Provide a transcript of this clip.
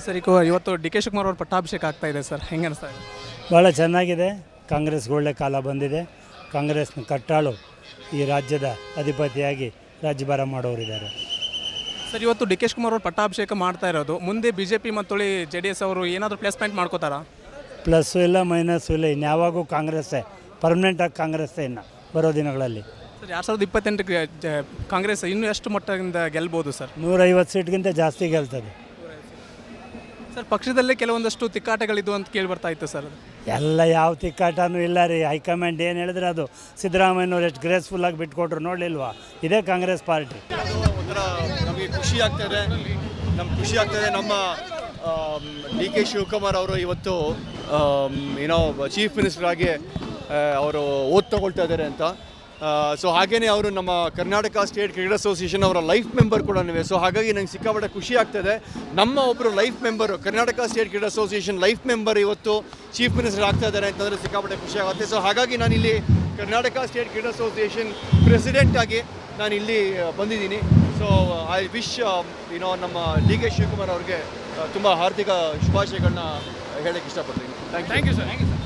Sir ಇವತ್ತು D K Shivakumar ಅವ್ರ ಪಟ್ಟಾಭಿಷೇಕ ಆಗ್ತಾ ಇದೆ ಸರ್, ಹೆಂಗೆ ಅನಿಸ್ತಾ ಇದೆ? ಭಾಳ ಚೆನ್ನಾಗಿದೆ. ಕಾಂಗ್ರೆಸ್ಗೆ ಒಳ್ಳೆ ಕಾಲ ಬಂದಿದೆ. ಕಾಂಗ್ರೆಸ್ನ ಕಟ್ಟಾಳು ಈ ರಾಜ್ಯದ ಅಧಿಪತಿಯಾಗಿ ರಾಜ್ಯಭಾರ ಮಾಡೋರಿದ್ದಾರೆ. ಸರ್ ಇವತ್ತು ಡಿ ಕೆ ಶಿವಕುಮಾರ್ ಅವ್ರ ಪಟ್ಟಾಭಿಷೇಕ ಮಾಡ್ತಾ ಇರೋದು, ಮುಂದೆ BJP ಮತ್ತು JDS ಅವರು ಏನಾದರೂ ಪ್ಲೇಸ್ಮೆಂಟ್ ಮಾಡ್ಕೋತಾರಾ? ಪ್ಲಸ್ಸು ಇಲ್ಲ ಮೈನಸ್ಸು ಇಲ್ಲ, ಇನ್ಯಾವಾಗೂ ಕಾಂಗ್ರೆಸ್ಸೇ ಪರ್ಮನೆಂಟಾಗಿ ಕಾಂಗ್ರೆಸ್ಸೇ ಇನ್ನು ಬರೋ ದಿನಗಳಲ್ಲಿ. ಸರ್ 2028ಕ್ಕೆ ಕಾಂಗ್ರೆಸ್ ಇನ್ನೂ ಎಷ್ಟು ಮಟ್ಟದಿಂದ ಗೆಲ್ಬೋದು ಸರ್? 150 ಸೀಟ್ಗಿಂತ ಜಾಸ್ತಿ ಗೆಲ್ತದೆ. ಸರ್ ಪಕ್ಷದಲ್ಲೇ ಕೆಲವೊಂದಷ್ಟು ತಿಕ್ಕಾಟಗಳಿದ್ದು ಅಂತ ಕೇಳಿ ಬರ್ತಾ ಇತ್ತು ಸರ್. ಎಲ್ಲ ಯಾವ ತಿಕ್ಕಾಟನೂ ಇಲ್ಲ ರೀ. ಹೈಕಮಾಂಡ್ ಏನು ಹೇಳಿದ್ರೆ ಅದು ಸಿದ್ದರಾಮಯ್ಯನವ್ರು ಎಷ್ಟು ಗ್ರೇಸ್ಫುಲ್ಲಾಗಿ ಬಿಟ್ಕೊಟ್ರು ನೋಡಲಿಲ್ವಾ? ಇದೇ ಕಾಂಗ್ರೆಸ್ ಪಾರ್ಟಿ. ಒಂಥರ ನಮಗೆ ಖುಷಿ ಆಗ್ತಾಯಿದೆ. ನಮ್ಮ ಡಿ ಕೆ ಶಿವಕುಮಾರ್ ಅವರು ಇವತ್ತು ಚೀಫ್ ಮಿನಿಸ್ಟರ್ ಆಗಿ ಅವರು ಓದ್ ತಗೊಳ್ತಾ ಇದ್ದಾರೆ ಅಂತ. ಸೊ ಹಾಗೆಯೇ ಅವರು ನಮ್ಮ ಕರ್ನಾಟಕ ಸ್ಟೇಟ್ ಕ್ರಿಕೆಟ್ ಅಸೋಸಿಯೇಷನ್ ಅವರ ಲೈಫ್ ಮೆಂಬರ್ ಕೂಡ. ಸೊ ಹಾಗಾಗಿ ನಂಗೆ ಸಿಕ್ಕಾಪಟ್ಟೆ ಖುಷಿ ಆಗ್ತಾಯಿದೆ. ನಮ್ಮ ಒಬ್ಬರು life member, Karnataka state cricket association life member ಇವತ್ತು ಚೀಫ್ ಮಿನಿಸ್ಟರ್ ಆಗ್ತಾ ಇದ್ದಾರೆ ಅಂತಂದರೆ ಸಿಕ್ಕಾಪಟ್ಟೆ ಖುಷಿ ಆಗುತ್ತೆ. ಸೊ ಹಾಗಾಗಿ ನಾನಿಲ್ಲಿ Karnataka state cricket association president ಆಗಿ ನಾನು ಇಲ್ಲಿ ಬಂದಿದ್ದೀನಿ. ಸೊ ಐ ವಿಶ್ ನಮ್ಮ ಡಿ ಕೆ ಶಿವಕುಮಾರ್ ಅವ್ರಿಗೆ ತುಂಬ ಹಾರ್ದಿಕ ಶುಭಾಶಯಗಳನ್ನ ಹೇಳೋಕ್ಕೆ ಇಷ್ಟಪಡ್ತೀನಿ. Thank you sir.